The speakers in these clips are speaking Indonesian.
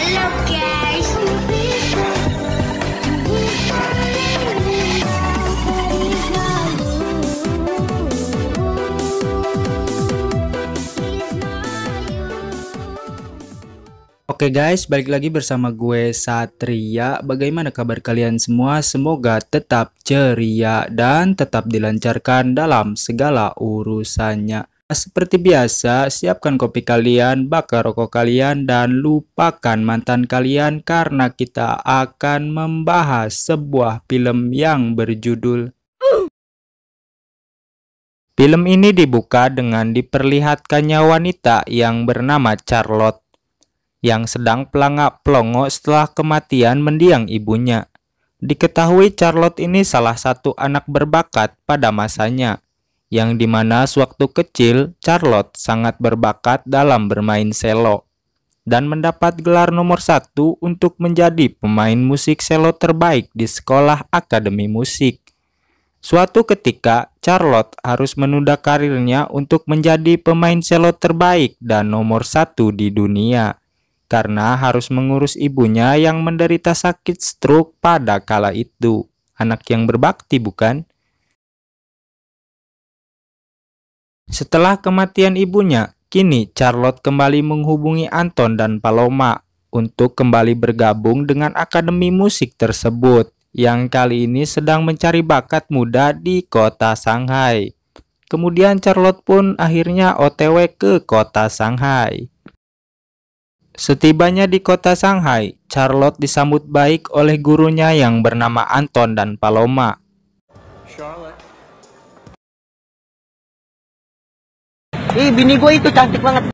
Hello guys. Oke guys, balik lagi bersama gue Satria. Bagaimana kabar kalian semua? Semoga tetap ceria dan tetap dilancarkan dalam segala urusannya. Seperti biasa, siapkan kopi kalian, bakar rokok kalian, dan lupakan mantan kalian karena kita akan membahas sebuah film yang berjudul. Film ini dibuka dengan diperlihatkannya wanita yang bernama Charlotte yang sedang pelangak-pelongo setelah kematian mendiang ibunya. Diketahui Charlotte ini salah satu anak berbakat pada masanya, yang dimana sewaktu kecil Charlotte sangat berbakat dalam bermain selo, dan mendapat gelar nomor 1 untuk menjadi pemain musik selo terbaik di sekolah akademi musik. Suatu ketika, Charlotte harus menunda karirnya untuk menjadi pemain selo terbaik dan nomor 1 di dunia, karena harus mengurus ibunya yang menderita sakit stroke pada kala itu. Anak yang berbakti, bukan? Setelah kematian ibunya, kini Charlotte kembali menghubungi Anton dan Paloma untuk kembali bergabung dengan akademi musik tersebut, yang kali ini sedang mencari bakat muda di kota Shanghai. Kemudian Charlotte pun akhirnya OTW ke kota Shanghai. Setibanya di kota Shanghai, Charlotte disambut baik oleh gurunya yang bernama Anton dan Paloma. Charlotte. Bini gue itu cantik banget.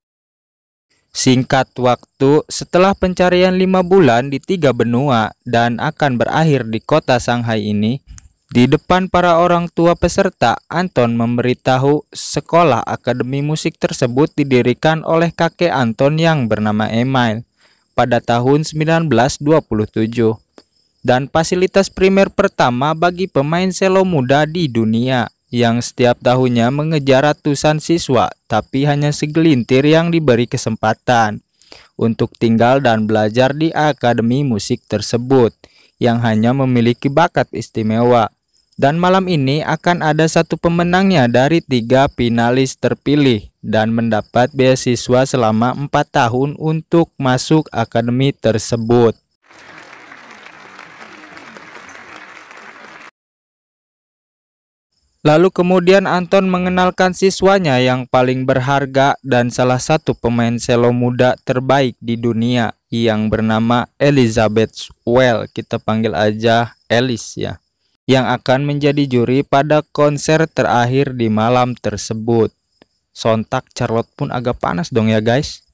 Singkat waktu, setelah pencarian 5 bulan di 3 benua dan akan berakhir di kota Shanghai ini, di depan para orang tua peserta, Anton memberitahu sekolah akademi musik tersebut didirikan oleh kakek Anton yang bernama Emil pada tahun 1927, dan fasilitas primer pertama bagi pemain selo muda di dunia, yang setiap tahunnya mengejar ratusan siswa, tapi hanya segelintir yang diberi kesempatan untuk tinggal dan belajar di akademi musik tersebut, yang hanya memiliki bakat istimewa. Dan malam ini akan ada satu pemenangnya dari 3 finalis terpilih dan mendapat beasiswa selama 4 tahun untuk masuk akademi tersebut. Lalu kemudian Anton mengenalkan siswanya yang paling berharga dan salah satu pemain selo muda terbaik di dunia yang bernama Elizabeth Well, kita panggil aja Elis ya, yang akan menjadi juri pada konser terakhir di malam tersebut. Sontak Charlotte pun agak panas dong ya guys.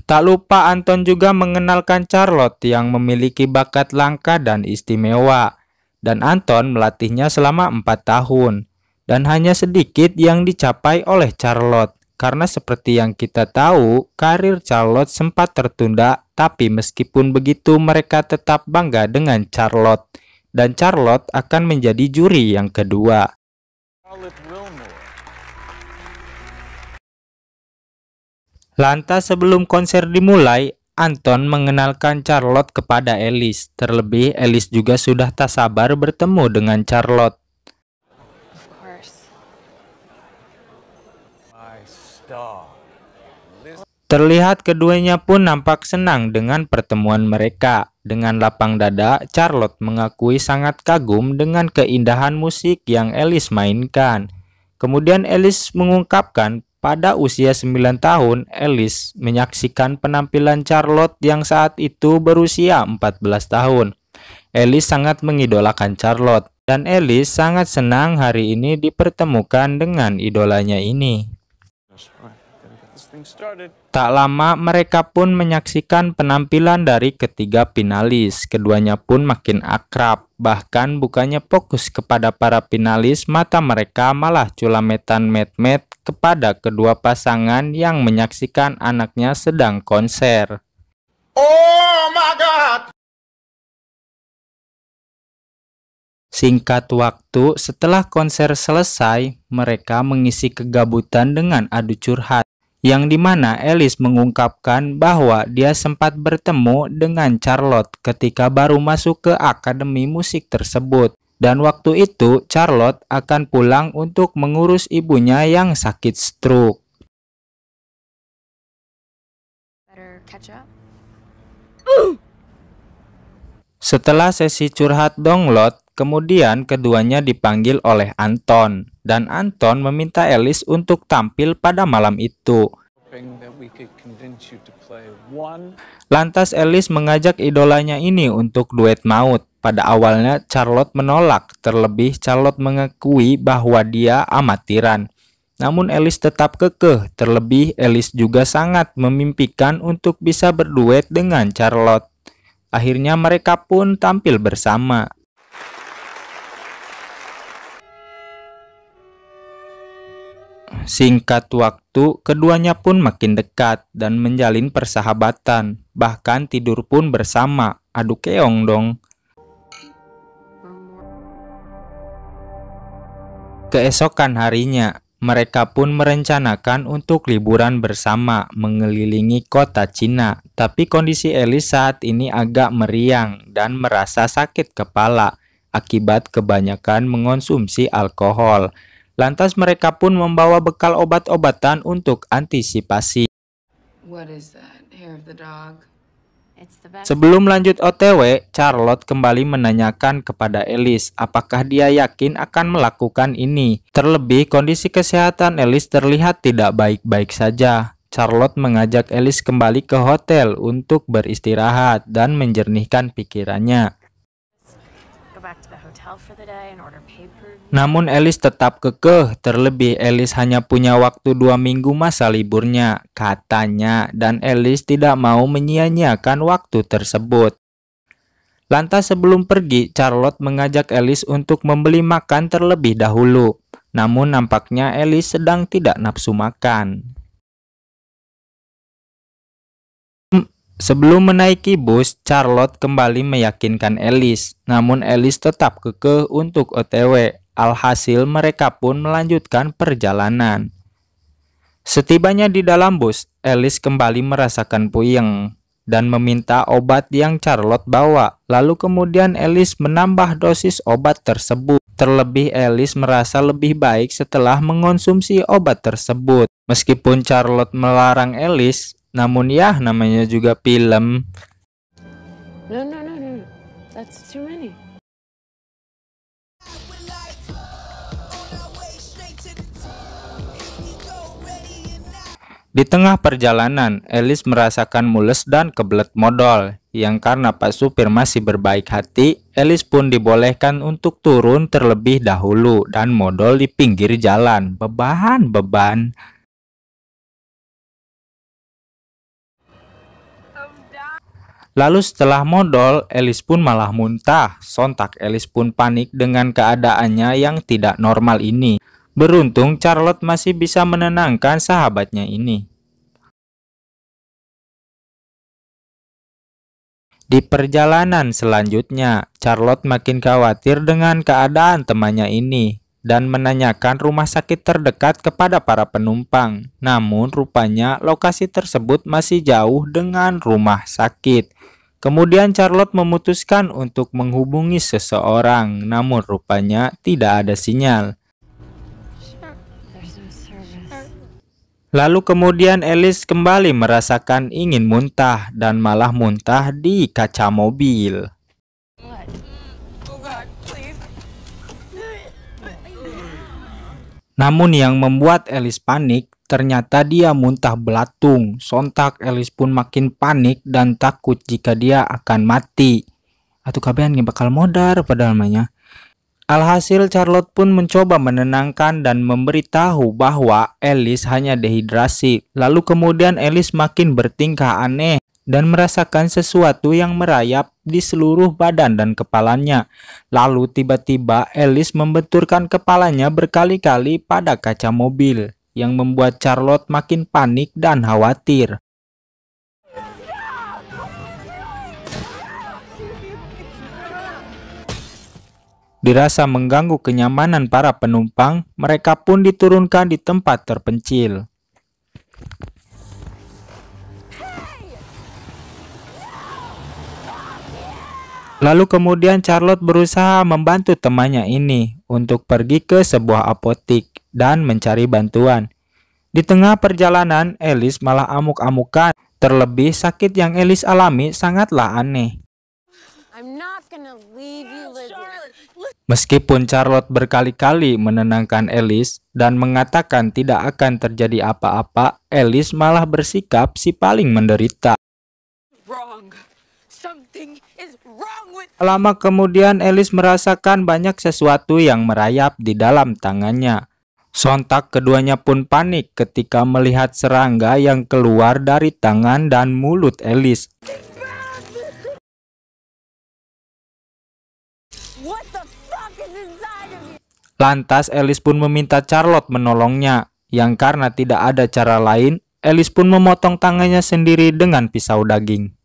Tak lupa Anton juga mengenalkan Charlotte yang memiliki bakat langka dan istimewa. Dan Anton melatihnya selama 4 tahun. Dan hanya sedikit yang dicapai oleh Charlotte. Karena seperti yang kita tahu, karir Charlotte sempat tertunda. Tapi meskipun begitu mereka tetap bangga dengan Charlotte. Dan Charlotte akan menjadi juri yang kedua. Lantas sebelum konser dimulai, Anton mengenalkan Charlotte kepada Elis. Terlebih Elis juga sudah tak sabar bertemu dengan Charlotte. Terlihat keduanya pun nampak senang dengan pertemuan mereka. Dengan lapang dada, Charlotte mengakui sangat kagum dengan keindahan musik yang Elis mainkan. Kemudian Elis mengungkapkan pada usia 9 tahun, Elis menyaksikan penampilan Charlotte yang saat itu berusia 14 tahun. Elis sangat mengidolakan Charlotte, dan Elis sangat senang hari ini dipertemukan dengan idolanya ini. Tak lama mereka pun menyaksikan penampilan dari ketiga finalis. Keduanya pun makin akrab. Bahkan bukannya fokus kepada para finalis, mata mereka malah culametan met-met kepada kedua pasangan yang menyaksikan anaknya sedang konser. Oh my God! Singkat waktu, setelah konser selesai, mereka mengisi kegabutan dengan adu curhat, yang dimana Alice mengungkapkan bahwa dia sempat bertemu dengan Charlotte ketika baru masuk ke akademi musik tersebut. Dan waktu itu Charlotte akan pulang untuk mengurus ibunya yang sakit stroke. Setelah sesi curhat download, kemudian keduanya dipanggil oleh Anton, dan Anton meminta Alice untuk tampil pada malam itu. Lantas Alice mengajak idolanya ini untuk duet maut. Pada awalnya Charlotte menolak, terlebih Charlotte mengakui bahwa dia amatiran. Namun Alice tetap kekeh, terlebih Alice juga sangat memimpikan untuk bisa berduet dengan Charlotte. Akhirnya mereka pun tampil bersama. Singkat waktu, keduanya pun makin dekat dan menjalin persahabatan. Bahkan tidur pun bersama. Aduh keong dong. Keesokan harinya, mereka pun merencanakan untuk liburan bersama mengelilingi kota Cina. Tapi kondisi Alice saat ini agak meriang dan merasa sakit kepala akibat kebanyakan mengonsumsi alkohol. Lantas mereka pun membawa bekal obat-obatan untuk antisipasi. Sebelum lanjut OTW, Charlotte kembali menanyakan kepada Alice apakah dia yakin akan melakukan ini. Terlebih kondisi kesehatan Alice terlihat tidak baik-baik saja. Charlotte mengajak Alice kembali ke hotel untuk beristirahat dan menjernihkan pikirannya. Namun Alice tetap kekeh, terlebih Alice hanya punya waktu 2 minggu masa liburnya, katanya, dan Alice tidak mau menyia-nyiakan waktu tersebut. Lantas sebelum pergi, Charlotte mengajak Alice untuk membeli makan terlebih dahulu. Namun nampaknya Alice sedang tidak nafsu makan. Sebelum menaiki bus, Charlotte kembali meyakinkan Alice, namun Alice tetap kekeh untuk OTW. Alhasil mereka pun melanjutkan perjalanan. Setibanya di dalam bus, Alice kembali merasakan puyeng dan meminta obat yang Charlotte bawa. Lalu kemudian Alice menambah dosis obat tersebut. Terlebih Alice merasa lebih baik setelah mengonsumsi obat tersebut. Meskipun Charlotte melarang Alice, namun ya namanya juga film. No. That's too many. Di tengah perjalanan, Alice merasakan mules dan kebelet modal. Yang karena Pak Supir masih berbaik hati, Alice pun dibolehkan untuk turun terlebih dahulu dan modal di pinggir jalan. Beban. Lalu setelah modal, Alice pun malah muntah. Sontak Alice pun panik dengan keadaannya yang tidak normal ini. Beruntung Charlotte masih bisa menenangkan sahabatnya ini. Di perjalanan selanjutnya, Charlotte makin khawatir dengan keadaan temannya ini dan menanyakan rumah sakit terdekat kepada para penumpang. Namun rupanya lokasi tersebut masih jauh dengan rumah sakit. Kemudian Charlotte memutuskan untuk menghubungi seseorang, namun rupanya tidak ada sinyal. Lalu kemudian Alice kembali merasakan ingin muntah dan malah muntah di kaca mobil. Namun yang membuat Alice panik, ternyata dia muntah belatung. Sontak Alice pun makin panik dan takut jika dia akan mati. Atau kabehan bakal modar pada namanya. Alhasil Charlotte pun mencoba menenangkan dan memberitahu bahwa Alice hanya dehidrasi. Lalu kemudian Alice makin bertingkah aneh dan merasakan sesuatu yang merayap di seluruh badan dan kepalanya. Lalu tiba-tiba Alice membenturkan kepalanya berkali-kali pada kaca mobil, yang membuat Charlotte makin panik dan khawatir. Dirasa mengganggu kenyamanan para penumpang, mereka pun diturunkan di tempat terpencil. Lalu kemudian Charlotte berusaha membantu temannya ini untuk pergi ke sebuah apotik dan mencari bantuan. Di tengah perjalanan, Alice malah amuk-amukan. Terlebih sakit yang Alice alami sangatlah aneh. I'm not gonna leave you, Lizzie. Meskipun Charlotte berkali-kali menenangkan Alice dan mengatakan tidak akan terjadi apa-apa, Alice malah bersikap si paling menderita. Wrong. Something is wrong with. Lama kemudian Alice merasakan banyak sesuatu yang merayap di dalam tangannya. Sontak keduanya pun panik ketika melihat serangga yang keluar dari tangan dan mulut Alice. What the fuck is inside of you? Lantas Alice pun meminta Charlotte menolongnya, yang karena tidak ada cara lain, Alice pun memotong tangannya sendiri dengan pisau daging.